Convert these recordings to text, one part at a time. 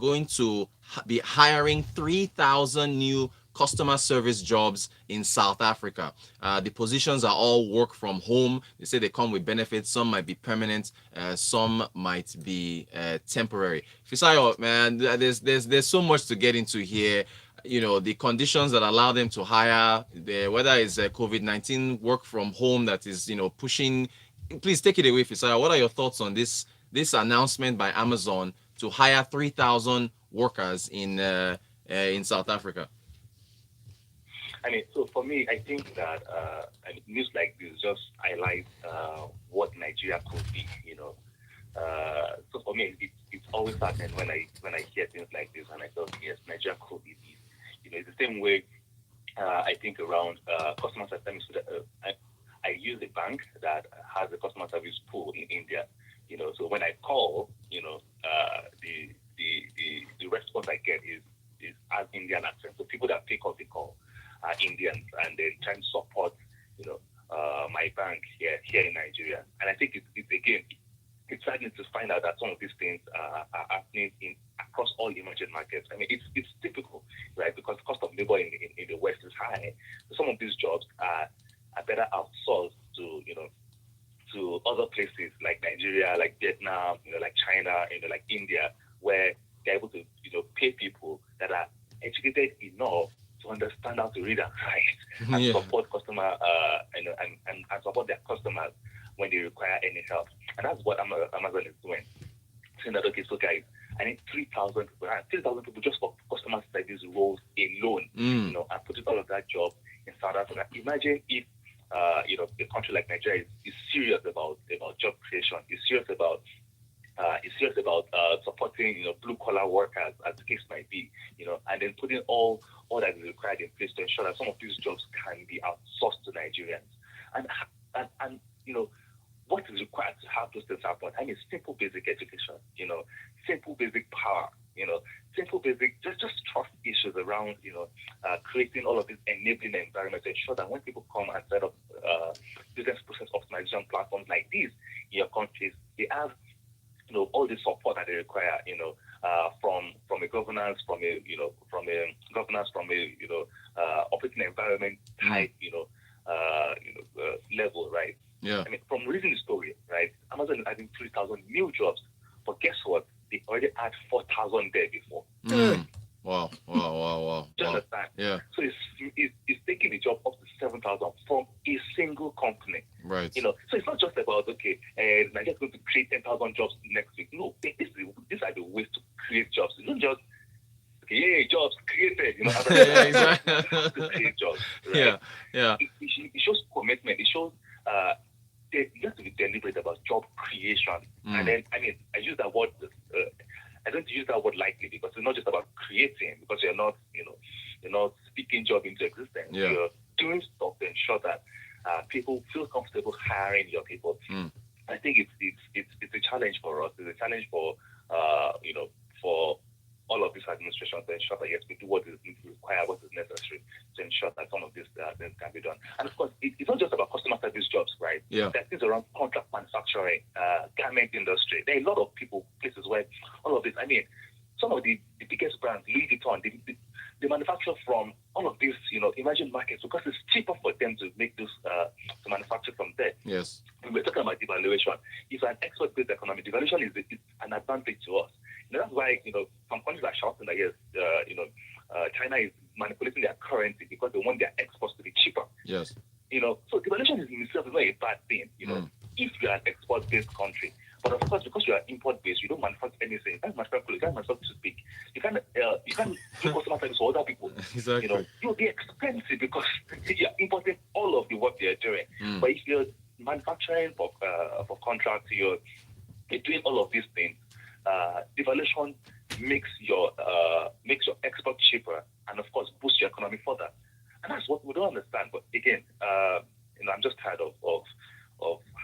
going to be hiring 3,000 new customer service jobs in South Africa. The positions are all work from home. They say they come with benefits. Some might be permanent, some might be temporary. Fisayo, man, there's so much to get into here. The conditions that allow them to hire, whether it's COVID-19 work from home that is pushing. Please take it away, Fisayo. What are your thoughts on this announcement by Amazon to hire 3,000 workers in South Africa? I mean, so for me, I think that news like this just highlights what Nigeria could be. So for me, it's always happening when I hear things like this, and I thought, yes, Nigeria could be this. It's the same way I think around customer service. I use a bank that has a customer service pool in India. So when I call, the response I get is as Indian accent. So people that pick up the call are Indians, and they're trying to support, my bank here in Nigeria. And I think it's again, it's saddening to find out that some of these things are happening in across all emerging markets. I mean, it's typical, right? Because the cost of labor in the West is high. So some of these jobs are better outsourced to to other places like Nigeria, like Vietnam, like China, like India, where they're able to pay people that are educated enough to understand how to read and write and Yeah. support customer and support their customers when they require any help. And that's what Amazon is doing. Saying that, okay, so guys, I need 3,000 people, 3,000 people just for customer service roles alone, Mm. and putting all of that job in South Africa. Imagine if, a country like Nigeria is serious about job creation, is serious about supporting blue collar workers as the case might be, and then putting all that is required in place to ensure that some of these jobs can be outsourced to Nigerians, and and what is required to have those things happen. I mean, simple basic education, simple basic power, simple basic just trust issues around creating all of these enabling environments to ensure that when people come and set up business process optimization platforms like these in your countries, they have all the support that they require, from a governance, from a operating environment Mm. type, level, right? Yeah. I mean, from reading the story, right? Amazon is adding 3,000 new jobs, but guess what? They already had 4,000 there before. Mm. Wow. Wow. Wow. Wow. Do you Wow. understand? Yeah. So it's taking the job up to 7,000 from a single company. Right. So it's not just about, okay, Nigeria is going to create 10,000 jobs next week. No, these are the ways to create jobs. It's not just, okay, yeah, jobs created, Yeah. how to Exactly. create jobs, right? Yeah. Yeah. It shows commitment. It shows you have to be deliberate about job creation. And Mm. then, I mean, I use that word. I don't use that word lightly because it's not just about creating. Because you're not speaking job into existence. Yeah. You're doing stuff to ensure that people feel comfortable hiring your people. Mm. I think it's a challenge for us. It's a challenge for all of these administrations to ensure that yes, we do what is required, what is necessary to ensure that some of these things can be done. And of course, it's not just about customer service jobs, right? Yeah. There are things around contract manufacturing, garment industry. There are a lot of people, places where all of this. I mean, some of the biggest brands, Louis Vuitton, they manufacture from all of these, emerging markets because it's cheaper for them to make this to manufacture from there. Yes. We're talking about devaluation. It's an export-based economy. Devaluation is an advantage to us. That's why some countries are shouting that yes, China is manipulating their currency because they want their exports to be cheaper. Yes. So devaluation is in itself not a bad thing. Mm. If you are an export-based country, but of course because you are import-based, you don't manufacture anything. You can't manufacture clothes, you can't manufacture toothpick. You can't do customer service for other people. Exactly. You'll be expensive because you're importing all of the work they're doing. Mm. But if you're manufacturing for contracts, you're doing all of these things. Devaluation makes your export cheaper, and of course boosts your economy further. And that's what we don't understand. But again, I'm just tired of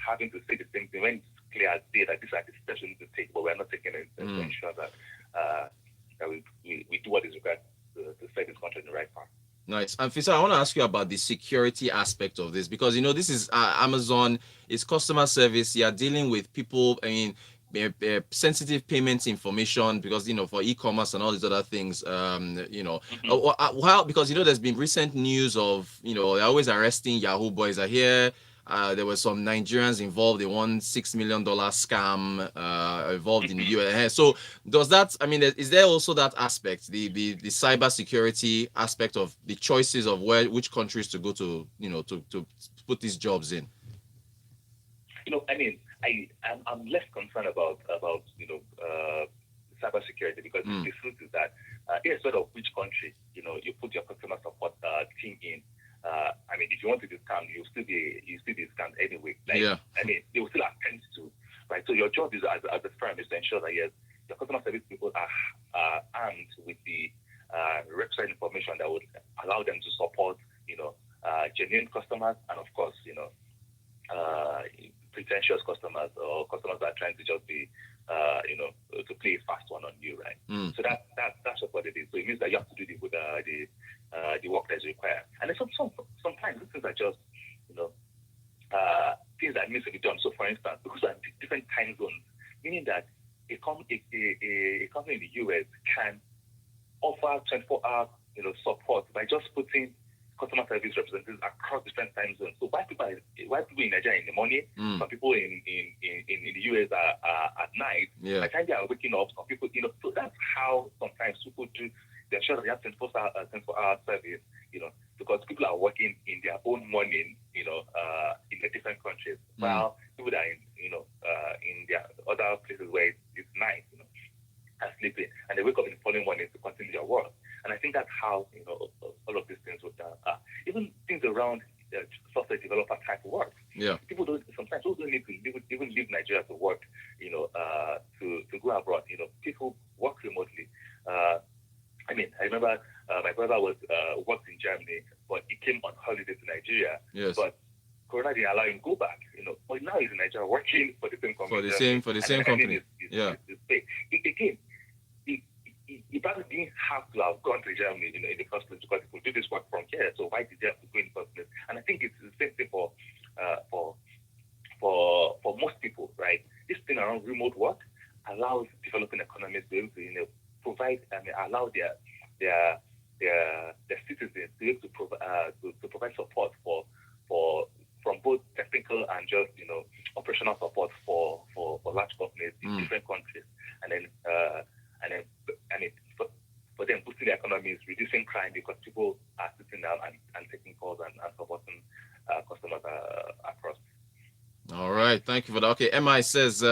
having to say the same thing when it's clear as day that these are the steps we need to take, but we're not taking it to Mm. ensure that we do what is required to set this country in the right path. Nice. And Fisa, I want to ask you about the security aspect of this because this is Amazon, it's customer service. You're dealing with people. I mean, sensitive payments information, because for e-commerce and all these other things, Mm-hmm. well, because there's been recent news of they're always arresting Yahoo boys. I hear there were some Nigerians involved in one $6 million scam involved in the US. So does that, I mean, is there also that aspect, the cyber security aspect of the choices of which countries to go to, to put these jobs in? I mean, I'm less concerned about cybersecurity, because the truth is that irrespective of which country you put your customer support team in, I mean, if you want to do scam, you still be scammed anyway. Like, Yeah. I mean, they will still attempt to, right? So your job is as a firm is to ensure that, yes, your customer service people are armed with the requisite information that would allow them to support genuine customers, and of course uh, pretentious customers, or customers that are trying to just be, to play a fast one on you, right? So that's what it is. So it means that you have to do the work that's required. And then sometimes these things are just, things that needs to be done. So for instance, because of different time zones, meaning that a company in the US can offer 24-hour support by just putting customer service representatives across different time zones. So while people in Nigeria in the morning, some people in the US are at night. Yeah. By the time they are waking up, some people, so that's how sometimes people do. They're sure they have 24-hour service, because people are working in their own morning, in the different countries, while people that are in their other places where it's night, are sleeping, and they wake up in the following morning to continue their work. And I think that's how all of these things would even things around software developer type work. Yeah. People don't need to even leave Nigeria to work, to go abroad. People work remotely. I mean, I remember my brother worked in Germany, but he came on holiday to Nigeria. Yes. But Corona didn't allow him to go back. But now he's in Nigeria working for the same company. For the same company. Yeah. Again, he probably didn't have to have gone to Germany in the first place, because he could do this work from here. So why did he have to go in the first place? And I think it's the same thing for most people, right? This thing around remote work allows developing economies to be able to provide, allow their citizens to be able to provide support from both technical and just operational support for large companies in different countries, and then for them boosting the economies, reducing crime, because people are sitting down and taking calls and supporting customers across. All right, thank you for that. Okay, MI says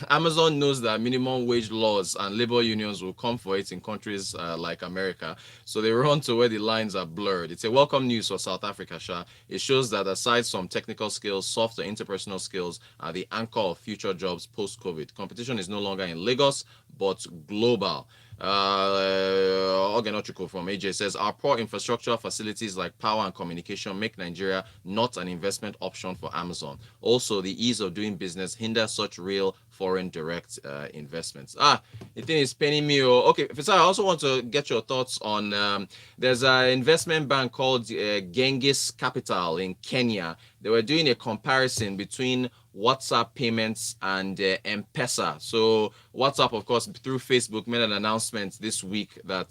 Amazon knows that minimum wage laws and labor unions will come for it in countries like America, so they run to where the lines are blurred. It's a welcome news for South Africa, Sha. It shows that aside from technical skills, soft and interpersonal skills are the anchor of future jobs post-COVID. Competition is no longer in Lagos, but global. Ogenochukwu from AJ says our poor infrastructure facilities like power and communication make Nigeria not an investment option for Amazon. Also, the ease of doing business hinders such real foreign direct investments. The thing is penny me. Okay, Fisai, I also want to get your thoughts on there's an investment bank called Genghis Capital in Kenya. They were doing a comparison between WhatsApp payments and M-Pesa. So WhatsApp, of course, through Facebook, made an announcement this week that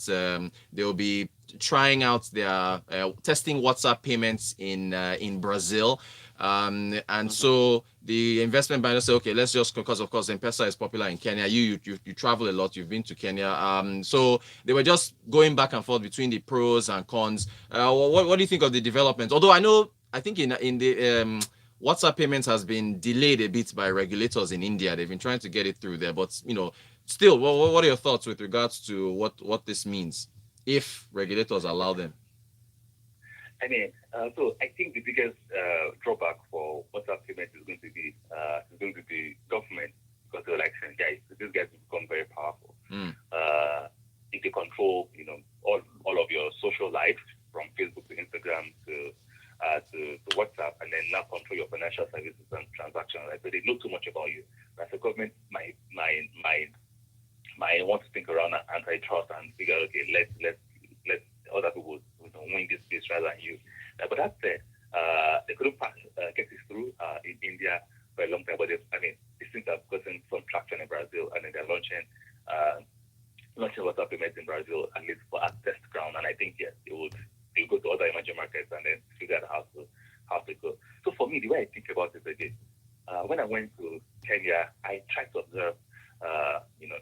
they will be trying out their testing WhatsApp payments in Brazil. And so the investment banker said, okay, let's just, because of course M-Pesa is popular in Kenya. You travel a lot. You've been to Kenya. So they were just going back and forth between the pros and cons. What do you think of the development? Although I think in the WhatsApp payments has been delayed a bit by regulators in India. They've been trying to get it through there, but still, what are your thoughts with regards to what this means if regulators allow them? I mean, so I think the biggest drawback for WhatsApp payments is going to be government, because they're like saying, guys, these guys will become very powerful. If they control, all of your social life, from Facebook to Instagram to WhatsApp, and then now control your financial services and transactions, right? So they know too much about you. As a government might want to think around antitrust and figure, okay, let's other people win this space rather than you. But that said, they couldn't get this through in India for a long time. But these things have gotten some traction payments in Brazil, at least for a test ground. And I think yes, they would go to other emerging markets and then figure out how to go. So for me, the way I think about it again, when I went to Kenya, I tried to observe, you know,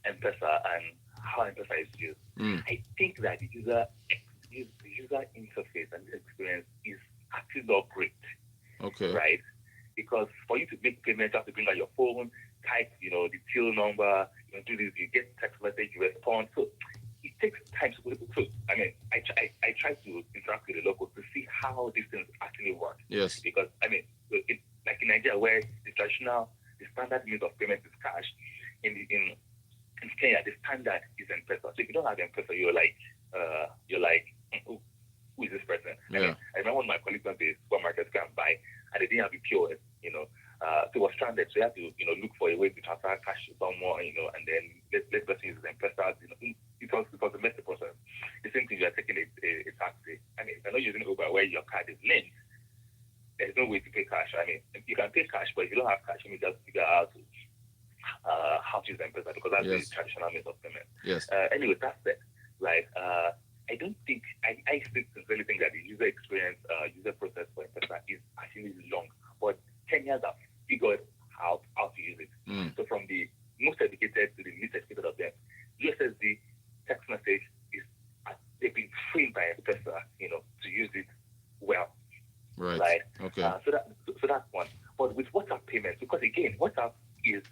M-Pesa and how M-Pesa is used. I think that the user interface and the experience is actually not great. Okay. Right? Because for you to make payments, you have to bring out your phone, type, you know, the till number, you know, do this, you get text message, you respond. So it takes time. So I mean, I try to interact with the locals to see how these things actually work. Yes. Because I mean, it's like in Nigeria where the standard means of payment is cash. In Kenya, the standard is M-Pesa. So if you don't have M-Pesa, you're like, who is this person? Yeah. I mean, I remember one of my colleagues went to the supermarket to buy, and they didn't have the POS, you know. So it was stranded. So you have to, you know, look for a way to transfer cash to someone, you know, and then let person use M-Pesa. You know, it was a messy process. The same thing, you are taking a taxi. I mean, you're not using Uber where your card is linked. There's no way to pay cash. I mean, you can pay cash, but if you don't have cash, you need to figure out how to use M-Pesa, because that's the traditional means of payment. Yes. Anyway, that's it. Right. I don't think I sincerely think that the user experience, user process for M-Pesa is actually long, but Kenyans have figured out how to use it. So from the most educated to the least educated of them, USSD text message they've been trained by M-Pesa, you know, to use it well. Right. Okay. So that's one. But with WhatsApp payments, because again, WhatsApp is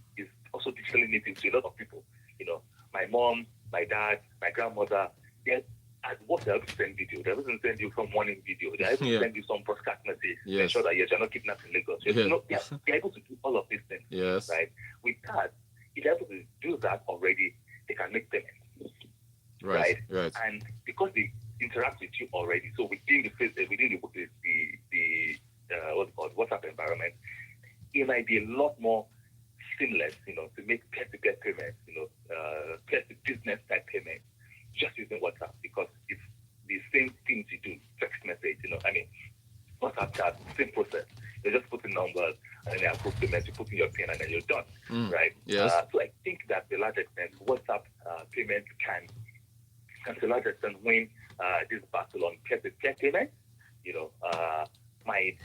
also digitally native to a lot of people. You know, my mom, my dad, my grandmother, they're at work, they're able to send video. They're able to send you some morning video. They're able to send you some broadcast message to ensure that you're not kidnapped in Lagos. You know, they're able to do all of these things. Yes. Right? With that, if they're able to do that already, they can make payments. Right. And because they interact with you already, so within the what's it called, WhatsApp environment, it might be a lot more seamless, you know, to make peer-to-peer payments, you know, peer-to-business type payments, just using WhatsApp, because it's the same things you do, text message, you know, I mean, WhatsApp chat, same process. You just put in numbers and then they approve payments, you put in your PIN and then you're done, right? Yes. So I think that to a large extent, WhatsApp payments can to a large extent win this battle on peer-to-peer payments, you know, might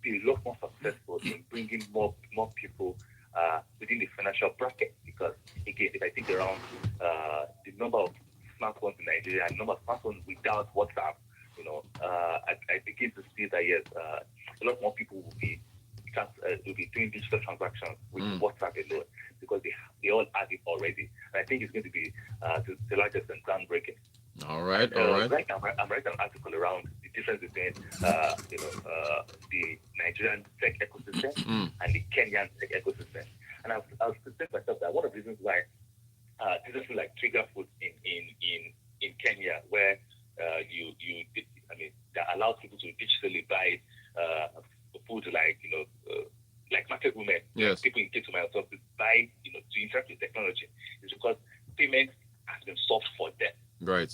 be a lot more successful in bringing more people within the financial bracket, because again, if I think around the number of smartphones in Nigeria and the number of smartphones without WhatsApp, you know, I begin to see that yes, a lot more people will be doing digital transactions with WhatsApp alone, because they all have it already. And I think it's going to be to the largest and groundbreaking. All right. Right now, I'm writing an article around the difference between, the Nigerian tech ecosystem and the Kenyan tech ecosystem. And I was thinking myself that one of the reasons why businesses like Trigger Foods in Kenya, where that allows people to digitally buy food like, you know, like market women, yes, people in K2 myself to buy, you know, to interact with technology, is because payment has been solved for them. Right.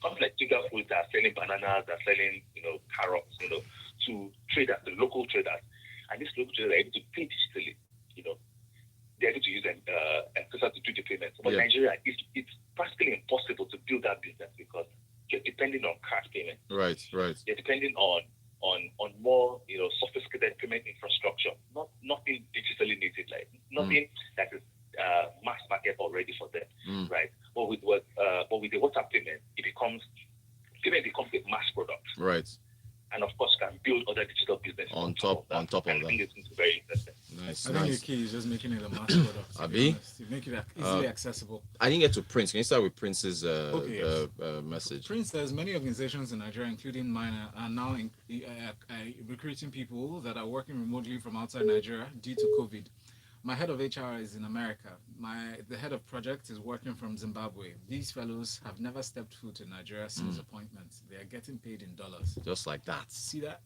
Companies like Trigger Foods that are selling bananas, that are selling, you know, carrots, you know, to traders, the local traders, and these local traders are able to pay digitally. You know, they're able to use M-Pesa to do the payments. But Nigeria, it's practically impossible to build that business because you're depending on cash payment. Right. You're depending on more, you know, sophisticated payment infrastructure. Nothing digitally native, like nothing that is mass market already for them, right? But with the WhatsApp payment, payment becomes a mass product, right? And of course, can build other digital business on top of that. On top of that. I think it's very interesting. Nice. I think the key is just making it a mass product. Abi? To make it easily accessible. I didn't get to Prince. Can you start with Prince's message? Prince says many organizations in Nigeria, including mine, are now recruiting people that are working remotely from outside Nigeria due to COVID. My head of HR is in America. The head of project is working from Zimbabwe. These fellows have never stepped foot in Nigeria since appointment. They are getting paid in dollars. Just like that. See that?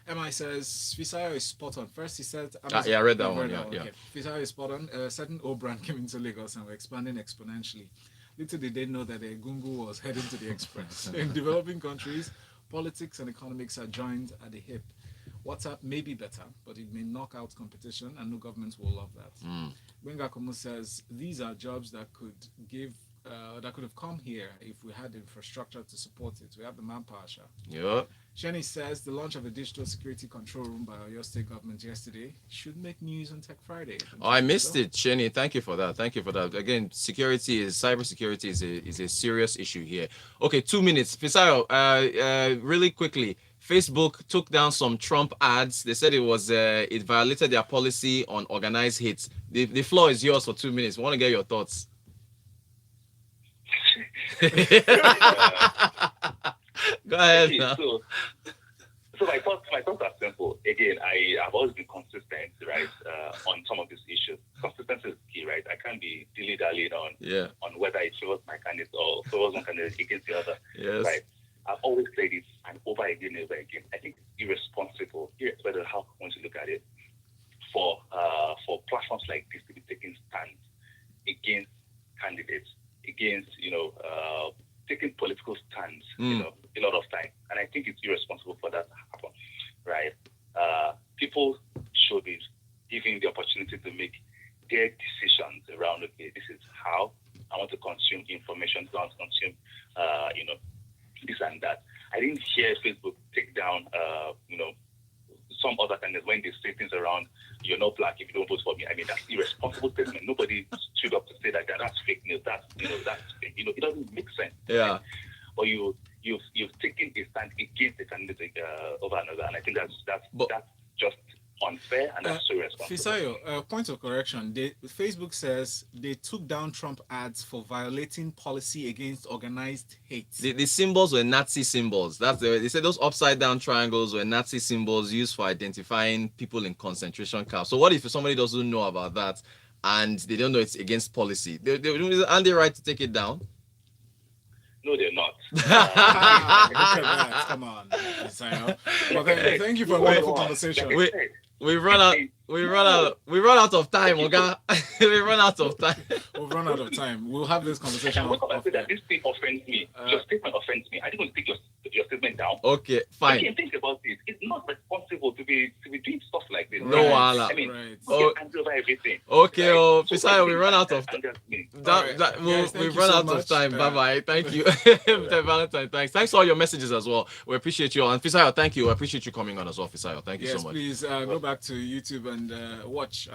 MI says Fisayo is spot on. First he said, I read that one. Yeah. Okay. Fisayo is spot on. A certain old brand came into Lagos and were expanding exponentially. Little did they know that Egungun was heading to the express. In developing countries, politics and economics are joined at the hip. WhatsApp may be better, but it may knock out competition, and no governments will love that. Benga Komu says these are jobs that could give that could have come here if we had the infrastructure to support it. We have the manpower, Sha. Yeah. Shani says the launch of the digital security control room by your state government yesterday should make news on Tech Friday. Don't Oh, you I think missed so? it, Chenny. Thank you for that. Thank you for that. Again, cybersecurity is a serious issue here. Okay, 2 minutes. Fisayo, really quickly. Facebook took down some Trump ads. They said it violated their policy on organized hate. The floor is yours for 2 minutes. We want to get your thoughts. Go ahead Okay, now. so my thoughts are simple. Again, I've always been consistent, right, on some of these issues. Consistency is key, right? I can't be dilly-dallying Yeah. on whether it favors my candidate or favors one candidate against the other, Yes. right? I've always said it and over again and over again. I think it's irresponsible, irrespective of how once you look at it, for platforms like this to be taking stands against candidates, against taking political stands, a lot of time. And I think it's irresponsible for that to happen, right? People should be given the opportunity to make their decisions around, okay, this is how I want to consume information, I want to consume, this and that. I didn't hear Facebook take down, some other candidates when they say things around, you're not black if you don't vote for me. I mean, that's irresponsible statement. Nobody stood up to say that that's fake news. That's fake. It doesn't make sense. Yeah. Or you've taken a stand against the candidate over another, and I think that's just unfair and that's so irresponsible. Fisayo, point of correction. Facebook says they took down Trump ads for violating policy against organized hate. The symbols were Nazi symbols. They said those upside down triangles were Nazi symbols used for identifying people in concentration camps. So what if somebody doesn't know about that and they don't know it's against policy? Aren't they right to take it down? No, they're not. Look at that. Come on, Fisayo. Well, thank you for a wonderful conversation. We run out of time, Oga. We run out of time. We've run out of time. We'll have this conversation. I wake up and say that this thing offends me. Your statement offends me. I didn't want to take your statement down. Okay, fine. Again, think about this. It's not responsible to be doing stuff like this. No, Right. wahala. I mean, Right. you get angry over everything. Okay, right? Fisayo, we run out of time. Alright. Guys, thank We've you run so out of much. time. Bye bye. Thank you, Mr. Valentine. Thanks for all your messages as well. We appreciate you all. And Fisayo, thank you. I appreciate you coming on as well, Fisayo. Thank you Yes, so much. please go back to YouTube and watch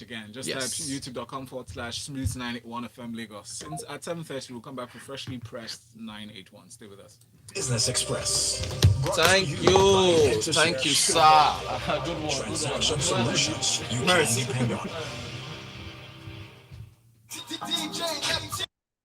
again. Just Yes. type youtube.com/smooth981 FM Lagos. Since at 7:30 we'll come back with freshly pressed 981. Stay with us. Business Express. Thank you, sir. Good one. Transaction solutions you can depend on.